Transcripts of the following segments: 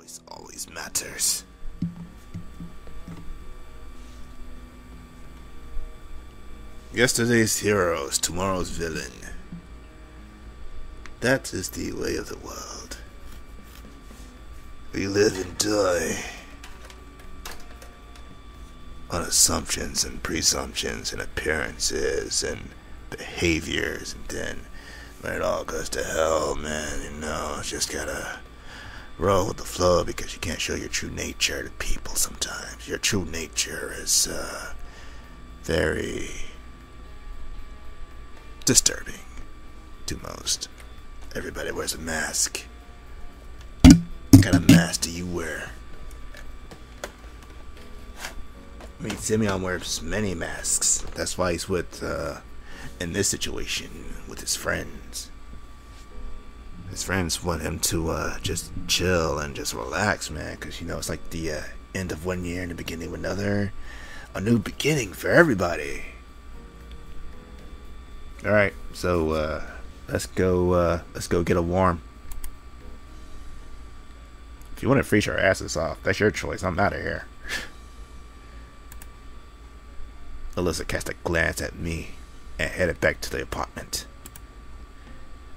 voice always matters. Yesterday's heroes, tomorrow's villain. That is the way of the world. We live and die on assumptions and presumptions and appearances and behaviors, and then when it all goes to hell, man, just gotta roll with the flow because you can't show your true nature to people sometimes. Your true nature is very disturbing to most. Everybody wears a mask. What kind of mask do you wear? I mean, Simeon wears many masks. That's why he's with, in this situation, with his friends. His friends want him to, just chill and just relax, man. Because, it's like the end of one year and the beginning of another. A new beginning for everybody. Alright, so, let's go get a warm. If you want to freeze our asses off, that's your choice. I'm out of here. Alissa cast a glance at me and headed back to the apartment.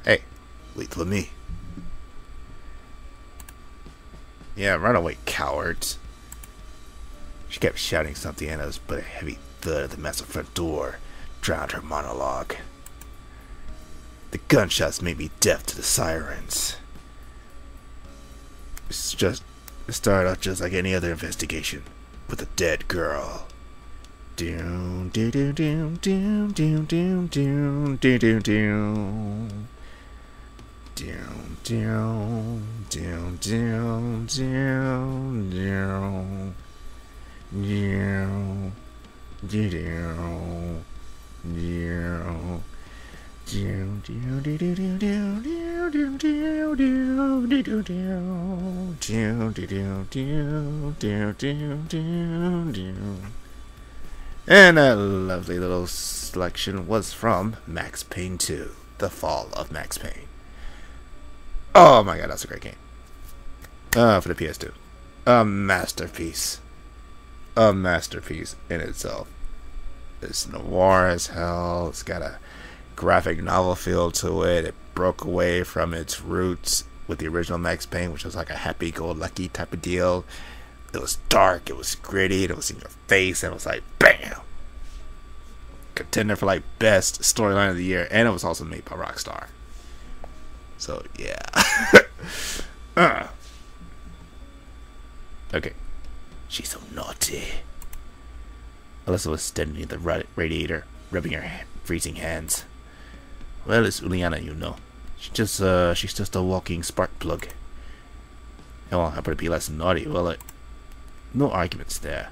Hey, wait for me. Yeah, run away, cowards. She kept shouting something at us, but a heavy thud at the massive front door drowned her monologue. The gunshots made me deaf to the sirens. It started out just like any other investigation, with a dead girl. Doom, doom, doom, doom, doom, doom, doom, doom, doom, doom, doom. Doom, doom, doom, doom, doom, doom. Doom, doom, doom. And that lovely little selection was from Max Payne 2, The Fall of Max Payne. Oh my god, that's a great game. For the PS2. A masterpiece. A masterpiece in itself. It's noir as hell. It's got a graphic novel feel to it. It broke away from its roots with the original Max Payne, which was like a happy-go-lucky type of deal. It was dark, it was gritty, it was in your face, and it was like, BAM! Contender for like best storyline of the year, and it was also made by Rockstar. So, yeah. Okay. She's so naughty. Alissa was standing near the radiator, rubbing her freezing hands. Well, it's Uliana, She's just a walking spark plug. Well, I better be less naughty, will it? No arguments there.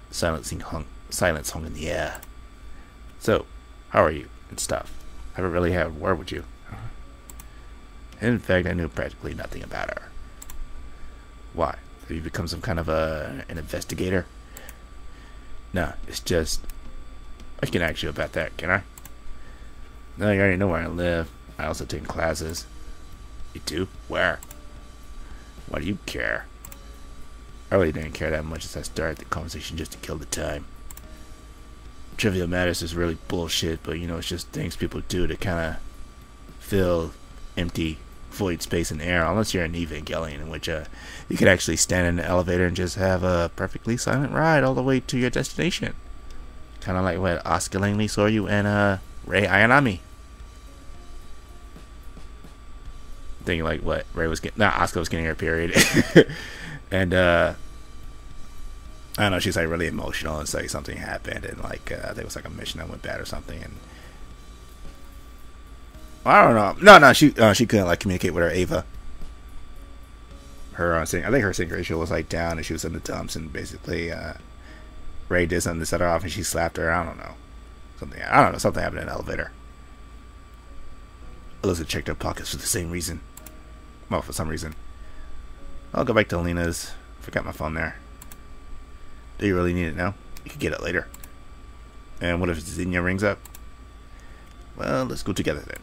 Silence hung in the air. So, how are you and stuff? I haven't really had a word with you. In fact, I knew practically nothing about her. Why? Have you become some kind of an investigator? No, it's just... I can ask you about that, can I? No, you already know where I live. I also take classes. You do? Where? Why do you care? I really didn't care that much as I started the conversation just to kill the time. Trivial matters is really bullshit, but it's just things people do to kind of fill empty void space and air, unless you're an Evangelion, in which you could actually stand in an elevator and just have a perfectly silent ride all the way to your destination. Kind of like what Asuka Langley saw you and Rei Ayanami. Thinking like what Rei was getting, Asuka was getting her period, and I don't know, she's like really emotional and say something happened, and like I think it was like a mission that went bad or something, and I don't know. No, she couldn't like communicate with her Ava. Her I think her sync ratio was like down, and she was in the dumps, and basically Rei did something to set her off, and she slapped her. I don't know, something happened in the elevator. Alissa checked her pockets for the same reason. Well, for some reason. I'll go back to Alina's. Forgot my phone there. Do you really need it now? You can get it later. And what if Zinnia rings up? Well, let's go together then.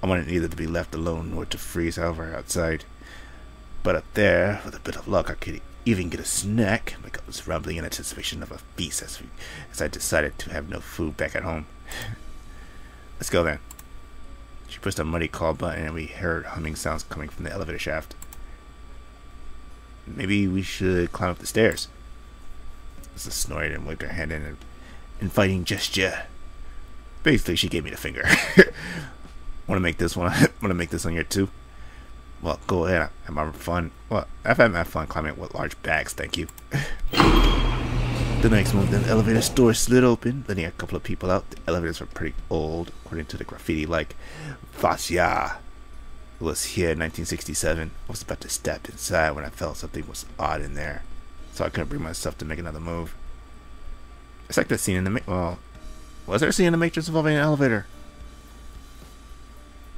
I wanted neither to be left alone nor to freeze however outside. But up there, with a bit of luck, I could even get a snack. My gut was rumbling in anticipation of a feast as I decided to have no food back at home. Let's go then. She pushed a muddy call button and we heard humming sounds coming from the elevator shaft. Maybe we should climb up the stairs. Alissa snorted and waved her hand in an inviting gesture. Basically, she gave me the finger. Want to make this one? Want to make this on here too? Well, go ahead. I'm having fun. Well, I've had my fun climbing with large bags, thank you. The next moment, the elevator door slid open, letting a couple of people out. The elevators were pretty old, according to the graffiti, like Vasya. It was here in 1967. I was about to step inside when I felt something was odd in there, so I couldn't bring myself to make another move. It's like that scene in the well, was there a scene in the Matrix involving an elevator?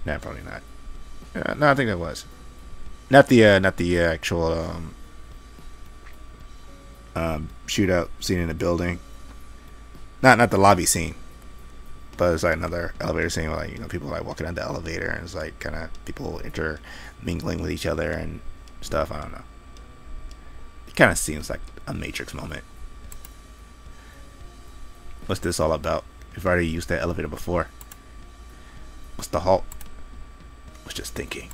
Nah, probably not. No, I think there was. Not the actual shootout scene in the building. Not the lobby scene. But it's like another elevator scene where, like, you know, people like walking down the elevator and it's like kind of people intermingling with each other and stuff. I don't know. It kind of seems like a Matrix moment. What's this all about? We've already used that elevator before. What's the halt? I was just thinking.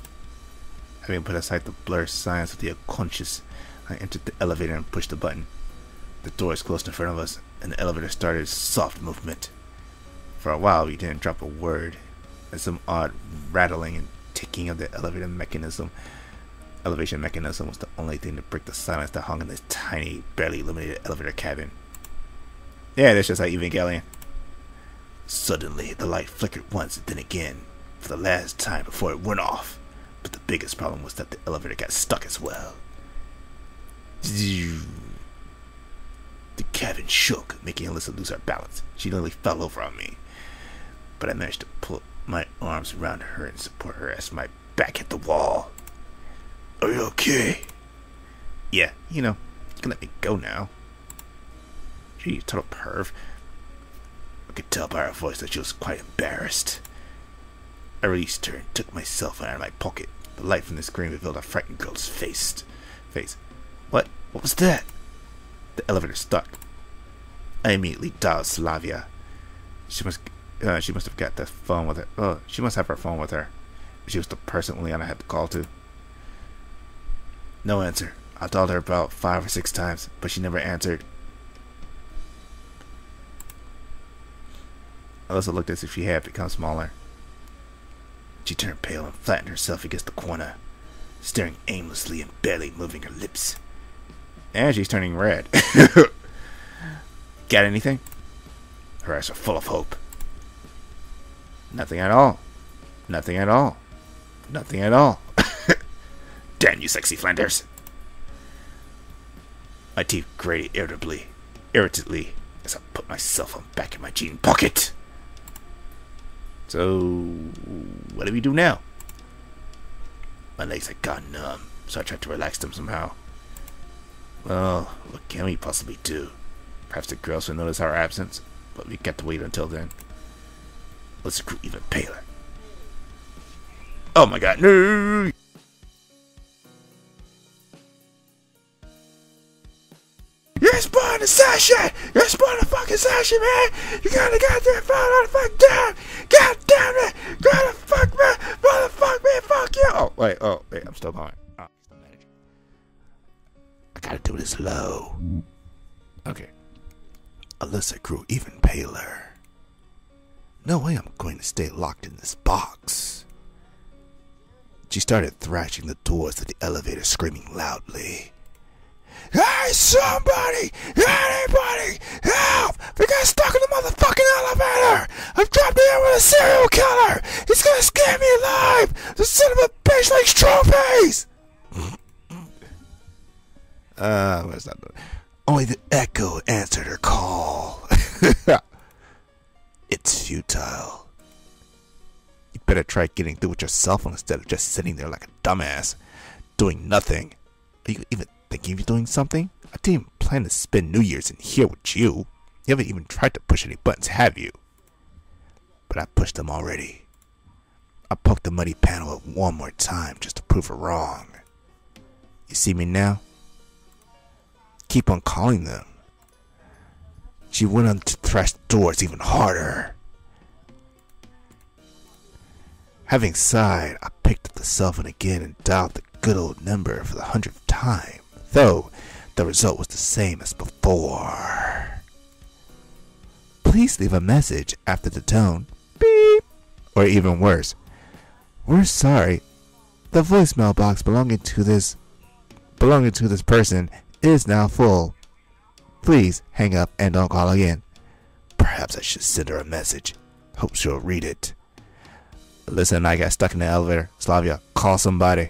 Having put aside the blurred signs of the unconscious, I entered the elevator and pushed the button. The doors closed in front of us, and the elevator started its soft movement. For a while, we didn't drop a word, and some odd rattling and ticking of the elevation mechanism was the only thing to break the silence that hung in this tiny, barely illuminated elevator cabin. Yeah, that's just like Evangelion. Suddenly, the light flickered once and then again, for the last time before it went off. But the biggest problem was that the elevator got stuck as well. The cabin shook, making Alissa lose her balance. She nearly fell over on me. But I managed to put my arms around her and support her as my back hit the wall. Are you okay? Yeah, you know, you can let me go now. Gee, total perv. I could tell by her voice that she was quite embarrassed. I released her and took my cell phone out of my pocket. The light from the screen revealed a frightened girl's face. What? What was that? The elevator stuck. I immediately dialed Slavia. She must have got the phone with her. Oh, she must have her phone with her. She was the person Liana had to call to. No answer. I dialed her about 5 or 6 times, but she never answered. Alissa looked as if she had become smaller. She turned pale and flattened herself against the corner, staring aimlessly and barely moving her lips. And she's turning red. Got anything? Her eyes are full of hope. Nothing at all. Nothing at all. Nothing at all. Damn you, sexy Flanders. My teeth grated irritably, as I put my cell phone back in my jean pocket. So, what do we do now? My legs had gone numb, so I tried to relax them somehow. Well, what can we possibly do? Perhaps the girls will notice our absence, but we got to wait until then. Let's grew even paler. Oh my god, no! You're spawning the session! You're spawning the fucking session, man! You gotta goddamn fall on the fuck down! God damn it! Gotta fuck me! Motherfuck me! Fuck you! Oh, wait, I'm still going. Oh, I gotta do this low. Okay. Alissa grew even paler. No way I'm going to stay locked in this box. She started thrashing the doors of the elevator, screaming loudly. Hey, somebody! Anybody! Help! We got stuck in the motherfucking elevator! I'm trapped in with a serial killer! He's gonna scare me alive! The son of a bitch likes trophies! Where's that? Only the echo answered her call. It's futile. You better try getting through with your cell phone instead of just sitting there like a dumbass, doing nothing. Are you even thinking of doing something? I didn't plan to spend New Year's in here with you. You haven't even tried to push any buttons, have you? But I pushed them already. I poked the muddy panel one more time just to prove her wrong. You see me now? Keep on calling them. She went on to thrash the doors even harder. Having sighed, I picked up the cell phone again and dialed the good old number for the 100th time, though the result was the same as before. Please leave a message after the tone. Beep. Or even worse, we're sorry. The voicemail box belonging to this person is now full. Please hang up and don't call again. Perhaps I should send her a message. Hope she'll read it. Alissa and I got stuck in the elevator. Slavia, call somebody.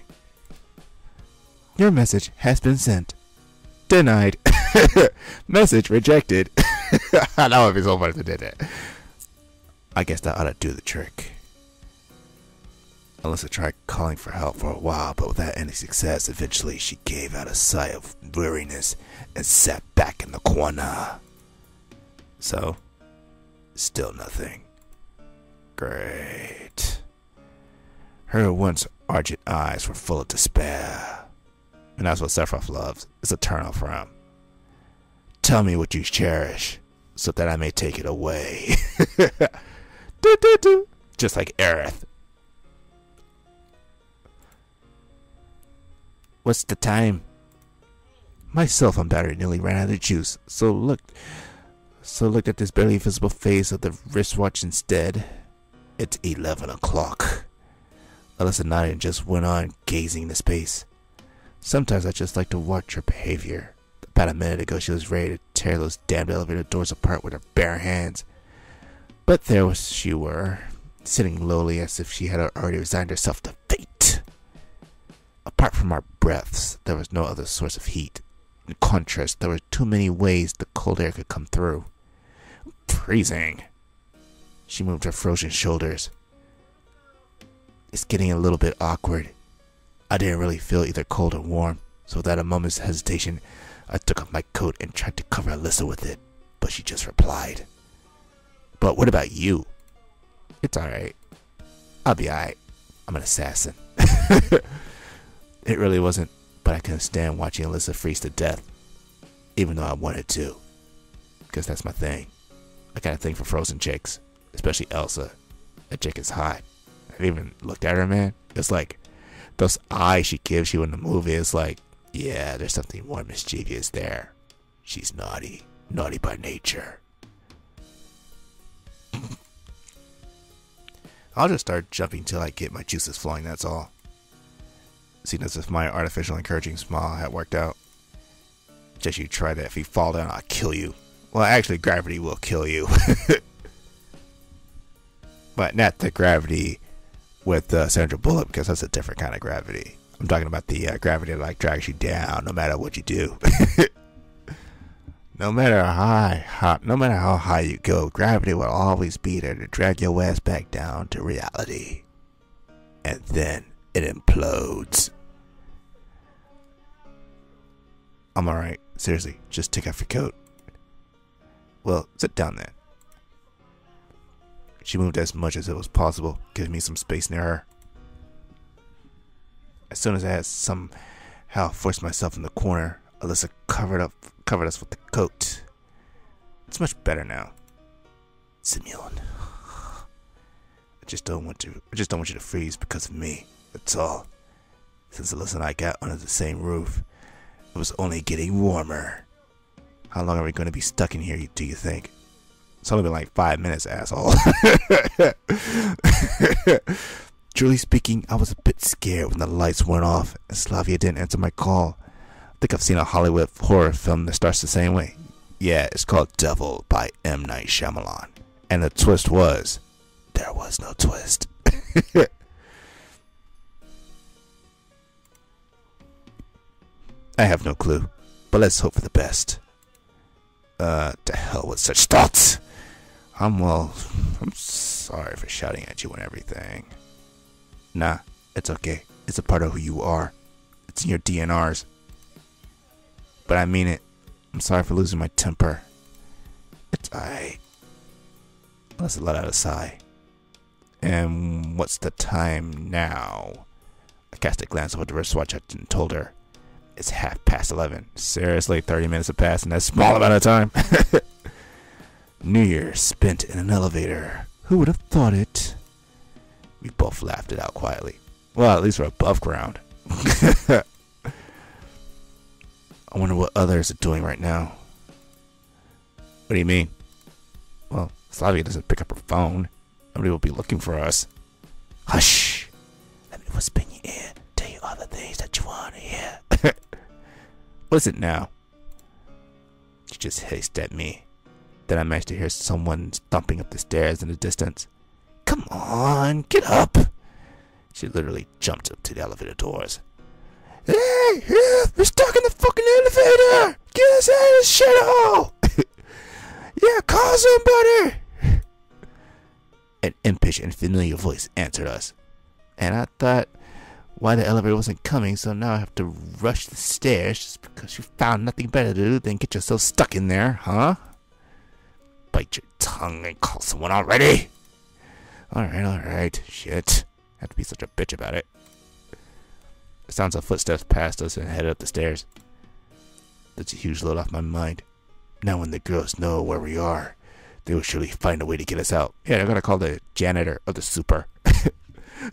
Your message has been sent. Denied. Message rejected. I know if it's so funny to do that. I guess that ought to do the trick. Alissa tried calling for help for a while, but without any success. Eventually, she gave out a sigh of weariness and sat back in the corner. So, still nothing. Great. Her once argent eyes were full of despair. And that's what Sephiroth loves. It's a turn-off for him. Tell me what you cherish, so that I may take it away. Do, do, do. Just like Aerith. What's the time? My cell phone battery nearly ran out of juice, so looked at this barely visible face of the wristwatch instead. It's 11 o'clock. Alissa nodded and just went on gazing into space. Sometimes I just like to watch her behavior. About a minute ago, she was ready to tear those damned elevator doors apart with her bare hands. But there she were, sitting lowly as if she had already resigned herself to fate. Apart from our breaths, there was no other source of heat. In contrast, there were too many ways the cold air could come through. Freezing. She moved her frozen shoulders. It's getting a little bit awkward. I didn't really feel either cold or warm, so without a moment's hesitation, I took off my coat and tried to cover Alissa with it, but she just replied, "But what about you?" "It's alright. I'll be alright. I'm an assassin." It really wasn't, but I couldn't stand watching Alissa freeze to death, even though I wanted to, because that's my thing. I got a thing for frozen chicks, especially Elsa. That chick is hot. I even looked at her, man. It's like, those eyes she gives you in the movie, it's like, yeah, there's something more mischievous there. She's naughty. Naughty by nature. I'll just start jumping till I get my juices flowing, that's all. Seeing as if my artificial encouraging smile had worked out. Just you try that. If you fall down, I'll kill you. Well, actually, gravity will kill you. But not the gravity with Sandra Bullock, because that's a different kind of gravity. I'm talking about the gravity that like drags you down no matter what you do. No matter how high you go, gravity will always be there to drag your ass back down to reality. And then it implodes. I'm alright. Seriously, just take off your coat. Well, sit down then. She moved as much as it was possible, giving me some space near her. As soon as I had somehow forced myself in the corner, Alissa covered us with the coat. It's much better now. Simeon. I just don't want you to freeze because of me. That's all. Since Alissa and I got under the same roof, it was only getting warmer. How long are we going to be stuck in here, do you think? It's only been like 5 minutes, asshole. Truly speaking, I was a bit scared when the lights went off and Slavia didn't answer my call. I think I've seen a Hollywood horror film that starts the same way. Yeah, it's called Devil by M. Night Shyamalan. And the twist was, there was no twist. I have no clue, but let's hope for the best. To hell with such thoughts. I'm sorry for shouting at you and everything. Nah, it's okay. It's a part of who you are. It's in your DNRs. But I mean it. I'm sorry for losing my temper. It's alright. Let's let out a sigh. And what's the time now? I cast a glance over the wristwatch and told her. It's 11:30. Seriously, 30 minutes have passed in that small amount of time. New Year's spent in an elevator. Who would have thought it? We both laughed it out quietly. Well, at least we're above ground. I wonder what others are doing right now. What do you mean? Well, Slavia doesn't pick up her phone. Nobody will be looking for us. Hush! Let me whisper in your ear. Tell you all the things that you want to hear. What is it now? She just hissed at me. Then I managed to hear someone thumping up the stairs in the distance. Come on, get up! She literally jumped up to the elevator doors. Hey, we're stuck in the fucking elevator! Get us out of this shithole! Yeah, call somebody! An impatient and familiar voice answered us. And I thought, why the elevator wasn't coming, so now I have to rush the stairs just because you found nothing better to do than get yourself stuck in there, huh? Bite your tongue and call someone already! Alright, shit. I have to be such a bitch about it. The sounds of footsteps passed us and headed up the stairs. That's a huge load off my mind. Now when the girls know where we are, they will surely find a way to get us out. Yeah, they're gonna call the janitor of the super.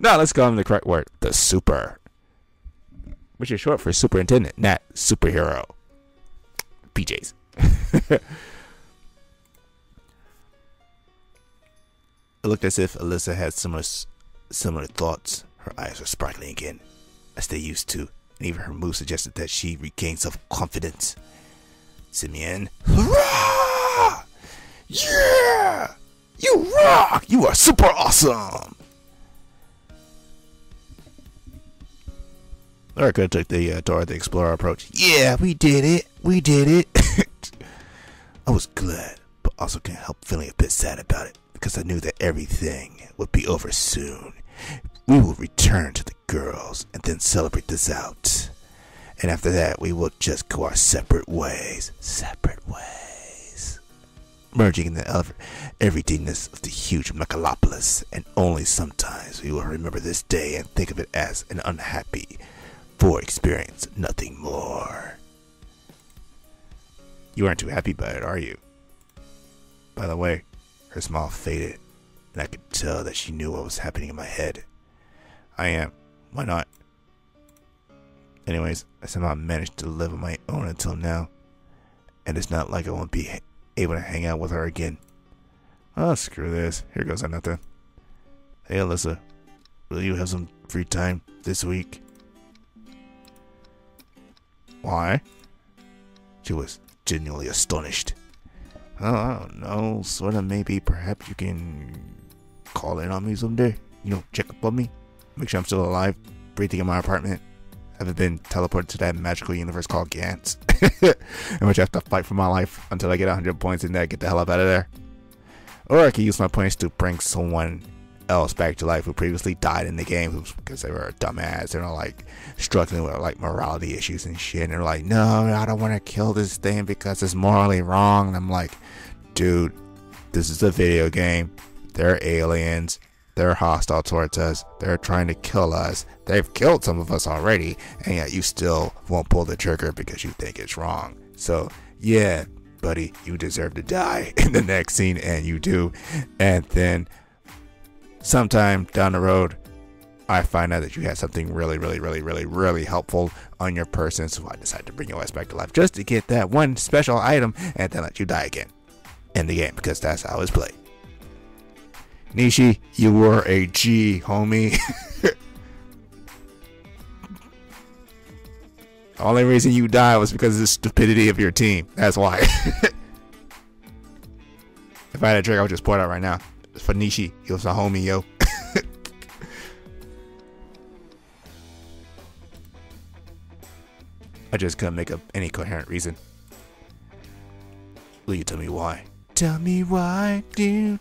No, let's call him the correct word. The super. Which is short for superintendent, not superhero. PJs. It looked as if Alissa had similar thoughts. Her eyes were sparkling again, as they used to, and even her mood suggested that she regained self-confidence. Simeon, hurrah! Yeah! You rock! You are super awesome! Laura could have took the Dora the Explorer approach. Yeah, we did it! We did it! I was glad, but also couldn't help feeling a bit sad about it, because I knew that everything would be over soon. We will return to the girls and then celebrate this out. And after that, we will just go our separate ways. Separate ways. Merging in the everydayness of the huge megalopolis, and only sometimes we will remember this day and think of it as an unhappy for experience, nothing more. You aren't too happy about it, are you? By the way, her smile faded, and I could tell that she knew what was happening in my head. I am. Why not? Anyways, I somehow managed to live on my own until now, and it's not like I won't be able to hang out with her again. Oh, screw this. Here goes another. Hey, Alissa, will you have some free time this week? Why? She was genuinely astonished. Oh, I don't know. Sort of, maybe. Perhaps you can call in on me someday. You know, check up on me. Make sure I'm still alive. Breathing in my apartment. Haven't been teleported to that magical universe called Gantz. In which I have to fight for my life until I get 100 points and then get the hell up out of there. Or I can use my points to bring someone else back to life who previously died in the game because they were a dumbass. They're like struggling with like morality issues and shit. And they're like, no, I don't want to kill this thing because it's morally wrong. And I'm like, dude, this is a video game. They're aliens. They're hostile towards us. They're trying to kill us. They've killed some of us already. And yet you still won't pull the trigger because you think it's wrong. So yeah, buddy, you deserve to die in the next scene. And you do. And then sometime down the road, I find out that you had something really helpful on your person. So I decided to bring your ass back to life just to get that one special item and then let you die again in the game, because that's how it's played. Nishi, you were a G, homie. The only reason you died was because of the stupidity of your team. That's why. If I had a drink, I would just pour it out right now. It's for Nishi. He was a homie, yo. I just couldn't make up any coherent reason. Will you tell me why? Tell me why. Do.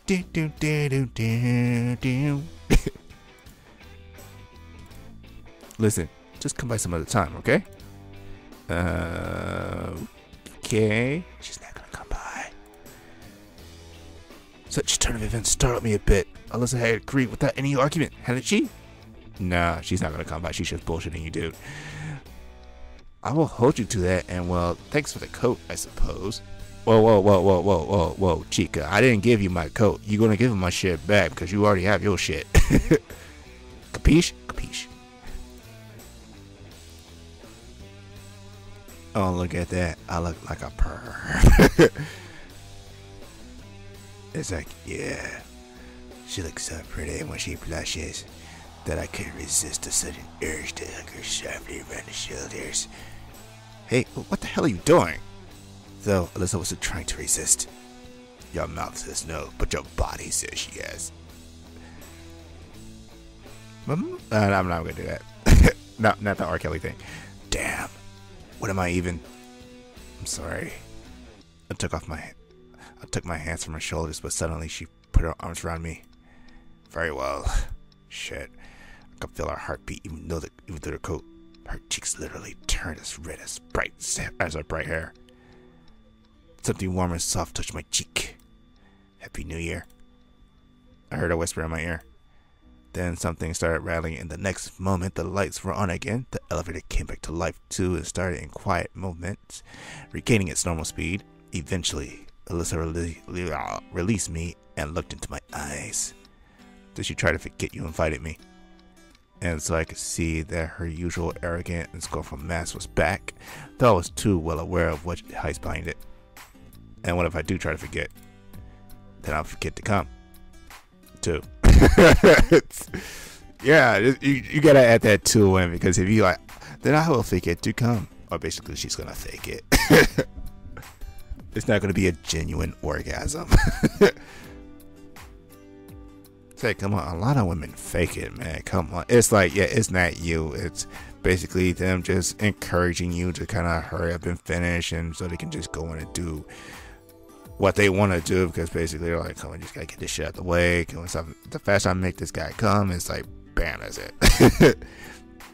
Listen, just come by some other time, okay? Okay. She's not gonna come by. Such turn of events startled me a bit. Alissa had agreed without any argument, hadn't she? Nah, she's not gonna come by. She's just bullshitting you, dude. I will hold you to that, and well, thanks for the coat, I suppose. Whoa, Chica, I didn't give you my coat. You're gonna give my shit back because you already have your shit. Capiche? Capiche. Oh, look at that. I look like a perv. It's like, yeah. She looks so pretty when she blushes that I can't resist a sudden urge to hug her softly around the shoulders. Hey, what the hell are you doing? Though Alissa wasn't trying to resist. Your mouth says no, but your body says yes. I'm not gonna do that. Not the R. Kelly thing. Damn. What am I even? I'm sorry. I took my hands from her shoulders, but suddenly she put her arms around me. Very well. Shit. I could feel her heartbeat even through her coat. Her cheeks literally turned as red as her bright hair. Something warm and soft touched my cheek. Happy New Year. I heard a whisper in my ear. Then something started rattling, and the next moment the lights were on again. The elevator came back to life too and started in quiet movements, regaining its normal speed. Eventually, Alissa released me and looked into my eyes. Did she try to forget you invited me? And so I could see that her usual arrogant and scornful mask was back, though I was too well aware of what hides behind it. And what if I do try to forget? Then I'll forget to come, too. Yeah, you gotta add that too in, because if you like, then I will forget to come. Or basically, she's gonna fake it. It's not gonna be a genuine orgasm. Say, come on, a lot of women fake it, man. Come on. It's like, yeah, it's not you. It's basically them just encouraging you to kind of hurry up and finish, and so they can just go in and do what they want to do, because basically they're like, come on, just gotta get this shit out the way. The faster I make this guy come, it's like, bam, that's it.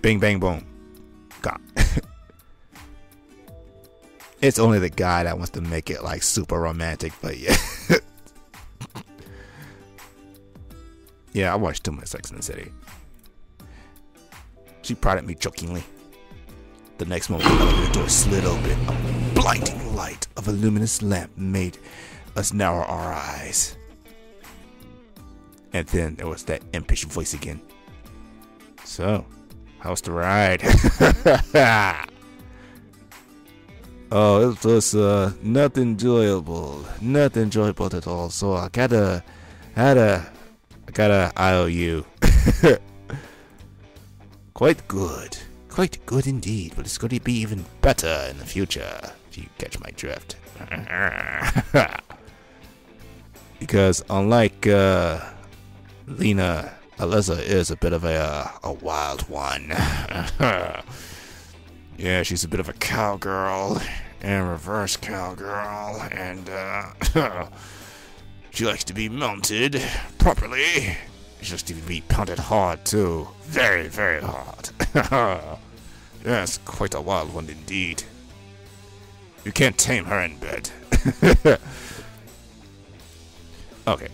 Bing, bang, boom. Gone. It's only the guy that wants to make it like super romantic, but yeah. Yeah, I watched too much Sex and the City. She prodded me jokingly. The next moment, the elevator door slid open. A blinding light of a luminous lamp made us narrow our eyes. And then there was that impish voice again. So, how's the ride? Oh, it was not enjoyable. Not enjoyable at all. So I gotta IOU. Quite good. Quite good indeed, but it's going to be even better in the future, if you catch my drift. Because unlike Lena, Alissa is a bit of a wild one. Yeah, she's a bit of a cowgirl, and reverse cowgirl, and she likes to be mounted properly. She likes to be pounded hard too. Very, very hard. Yes, quite a wild one indeed. You can't tame her in bed. Okay.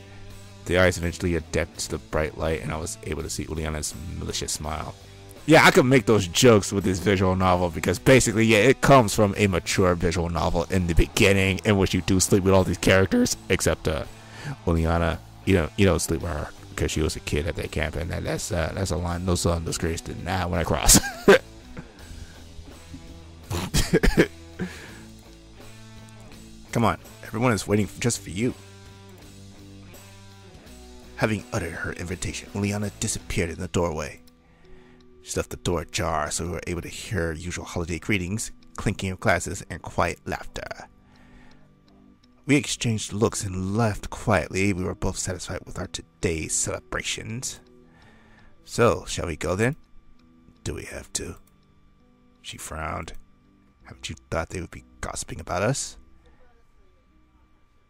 The eyes eventually adapted to the bright light, and I was able to see Uliana's malicious smile. Yeah, I could make those jokes with this visual novel, because basically, yeah, it comes from a mature visual novel in the beginning, in which you do sleep with all these characters, except Uliana, you don't sleep with her because she was a kid at that camp, and that's a line no son, no grace did not when I cross. Come on, everyone is waiting just for you. Having uttered her invitation, Uliana disappeared in the doorway. She left the door ajar, so we were able to hear her usual holiday greetings, clinking of glasses, and quiet laughter. We exchanged looks and left quietly. We were both satisfied with our today's celebrations. So, shall we go then? Do we have to? She frowned. Haven't you thought they would be gossiping about us?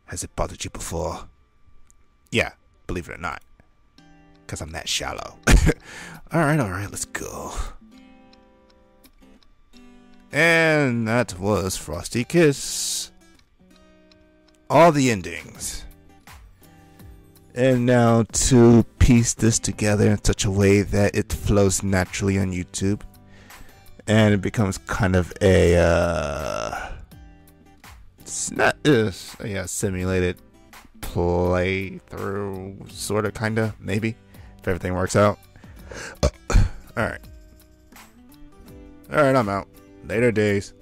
Has it bothered you before? Yeah, believe it or not. Because I'm that shallow. Alright, let's go. And that was Frosty Kiss. All the endings. And now to piece this together in such a way that it flows naturally on YouTube, and it becomes kind of a simulated playthrough, sort of, kind of, maybe, if everything works out. Alright, I'm out. Later days.